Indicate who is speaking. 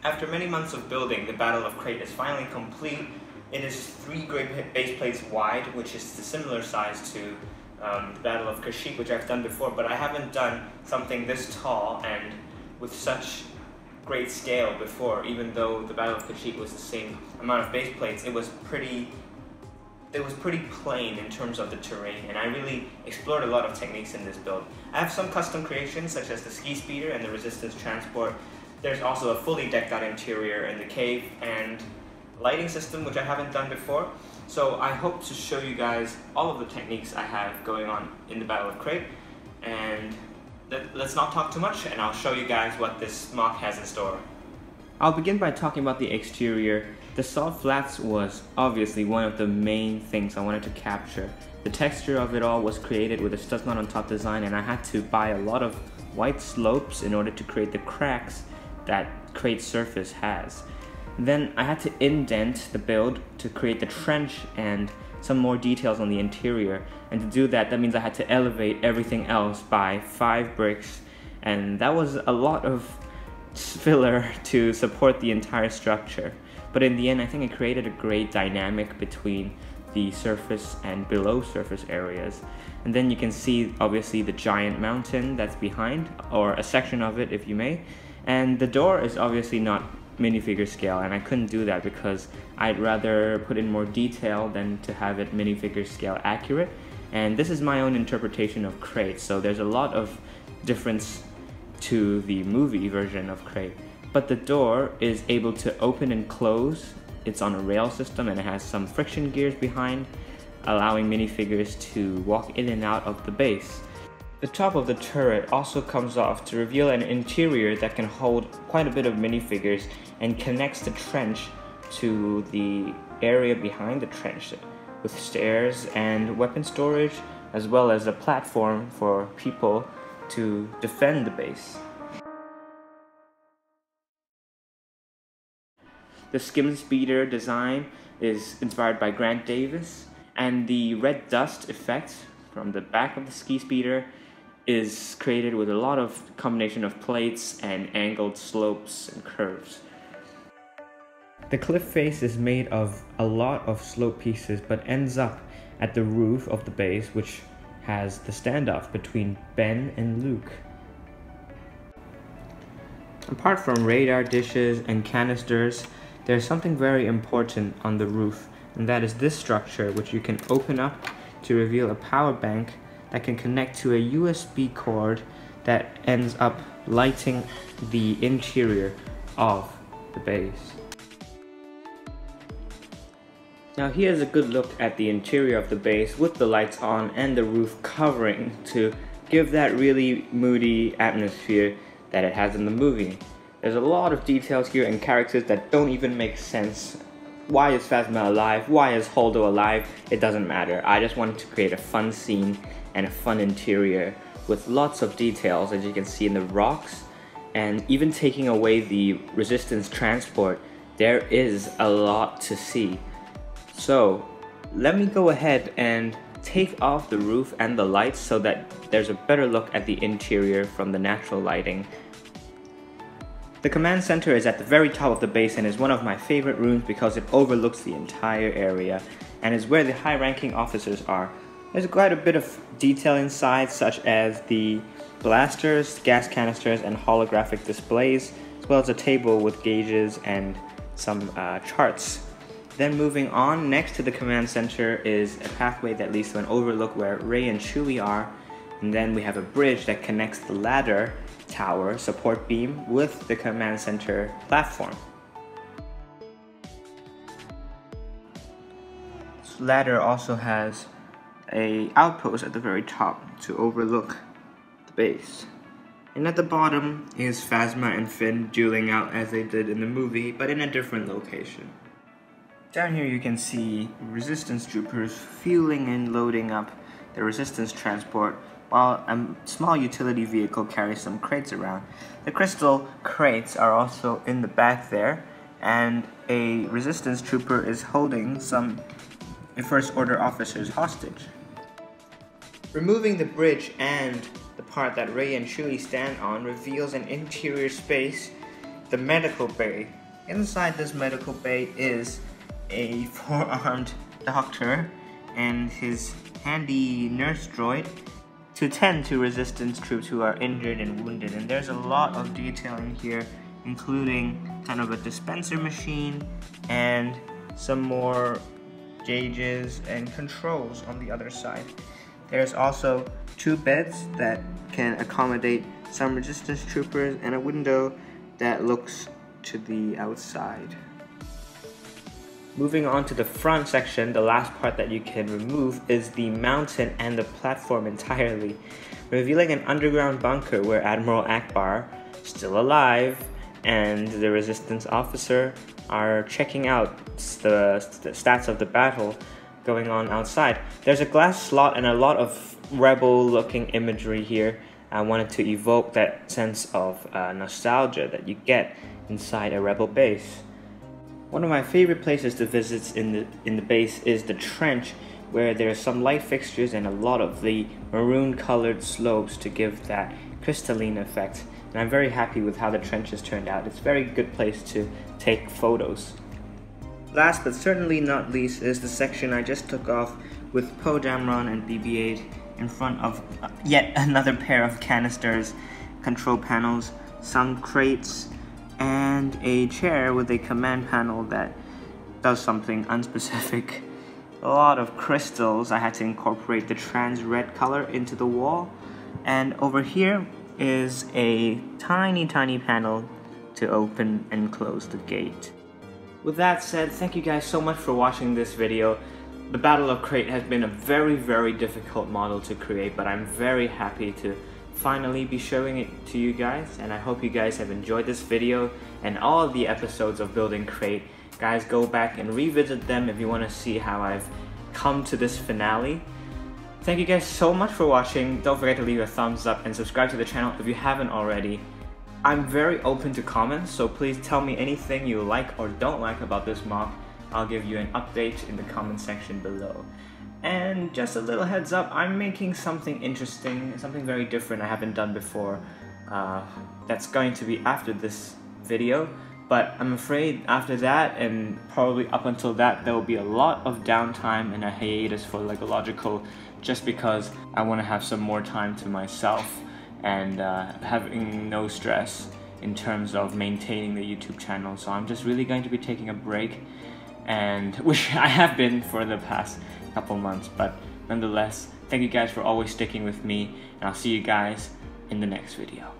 Speaker 1: After many months of building, the Battle of Crait is finally complete. It is 3 great base plates wide, which is the similar size to the Battle of Crait, which I've done before, but I haven't done something this tall and with such great scale before. Even though the Battle of Crait was the same amount of base plates, it was pretty plain in terms of the terrain, and I really explored a lot of techniques in this build. I have some custom creations such as the ski speeder and the resistance transport. There's also a fully decked out interior in the cave and lighting system, which I haven't done before. So I hope to show you guys all of the techniques I have going on in the Battle of Crait. And let's not talk too much, and I'll show you guys what this MOC has in store. I'll begin by talking about the exterior. The salt flats was obviously one of the main things I wanted to capture. The texture of it all was created with a studs not on top design, and I had to buy a lot of white slopes in order to create the cracks that Crait's surface has. Then I had to indent the build to create the trench and some more details on the interior, and to do that means I had to elevate everything else by 5 bricks, and that was a lot of filler to support the entire structure. But in the end, I think it created a great dynamic between the surface and below surface areas. And then you can see obviously the giant mountain that's behind, or a section of it if you may. And the door is obviously not minifigure scale, and I couldn't do that because I'd rather put in more detail than to have it minifigure scale accurate. And this is my own interpretation of Crait, so there's a lot of difference to the movie version of Crait. But the door is able to open and close. It's on a rail system and it has some friction gears behind, allowing minifigures to walk in and out of the base. The top of the turret also comes off to reveal an interior that can hold quite a bit of minifigures and connects the trench to the area behind the trench with stairs and weapon storage, as well as a platform for people to defend the base. The skim speeder design is inspired by Grant Davis, and the red dust effect from the back of the ski speeder is created with a lot of combination of plates and angled slopes and curves. The cliff face is made of a lot of slope pieces, but ends up at the roof of the base, which has the standoff between Ben and Luke. Apart from radar dishes and canisters, there's something very important on the roof, and that is this structure, which you can open up to reveal a power bank that can connect to a USB cord that ends up lighting the interior of the base. Now here's a good look at the interior of the base with the lights on and the roof covering to give that really moody atmosphere that it has in the movie. There's a lot of details here and characters that don't even make sense. Why is Phasma alive? Why is Holdo alive? It doesn't matter. I just wanted to create a fun scene and a fun interior with lots of details, as you can see in the rocks. And even taking away the resistance transport, there is a lot to see. So let me go ahead and take off the roof and the lights so that there's a better look at the interior from the natural lighting. The command center is at the very top of the base and is one of my favorite rooms because it overlooks the entire area and is where the high-ranking officers are. There's quite a bit of detail inside, such as the blasters, gas canisters, and holographic displays, as well as a table with gauges and some charts. Then moving on, next to the command center is a pathway that leads to an overlook where Rey and Chewie are, and then we have a bridge that connects the ladder tower support beam with the command center platform. This ladder also has an outpost at the very top to overlook the base. And at the bottom is Phasma and Finn dueling out as they did in the movie, but in a different location. Down here you can see resistance troopers fueling and loading up the resistance transport, while a small utility vehicle carries some crates around. The crystal crates are also in the back there, and a resistance trooper is holding some First Order officers hostage. Removing the bridge and the part that Rey and Chewie stand on reveals an interior space the medical bay. Inside this medical bay is a four-armed doctor and his handy nurse droid to tend to resistance troops who are injured and wounded. And there's a lot of detail in here, including kind of a dispenser machine and some more gauges and controls on the other side. There's also 2 beds that can accommodate some resistance troopers and a window that looks to the outside. Moving on to the front section, the last part that you can remove is the mountain and the platform entirely, revealing an underground bunker where Admiral Akbar, still alive, and the resistance officer are checking out the stats of the battle going on outside. There's a glass slot and a lot of rebel-looking imagery here. I wanted to evoke that sense of nostalgia that you get inside a rebel base. One of my favorite places to visit in the base is the trench, where there's some light fixtures and a lot of the maroon-colored slopes to give that crystalline effect. And I'm very happy with how the trench has turned out. It's a very good place to take photos. Last but certainly not least is the section I just took off with Poe Dameron and BB-8 in front of yet another pair of canisters, control panels, some crates, and a chair with a command panel that does something unspecific. A lot of crystals. I had to incorporate the trans red color into the wall. And over here is a tiny panel to open and close the gate. With that said, thank you guys so much for watching this video. The Battle of Crait has been a very difficult model to create, but I'm very happy to finally be showing it to you guys, and I hope you guys have enjoyed this video and all of the episodes of building Crait. Guys, go back and revisit them if you want to see how I've come to this finale. Thank you guys so much for watching. Don't forget to leave a thumbs up and subscribe to the channel if you haven't already. I'm very open to comments, so please tell me anything you like or don't like about this MOC. I'll give you an update in the comment section below. And just a little heads up, I'm making something interesting, something very different I haven't done before. That's going to be after this video, but I'm afraid after that, and probably up until that, there will be a lot of downtime and a hiatus for LegoLogical, just because I want to have some more time to myself and having no stress in terms of maintaining the YouTube channel. So I'm just really going to be taking a break, and which I have been for the past couple months, but nonetheless, thank you guys for always sticking with me, and I'll see you guys in the next video.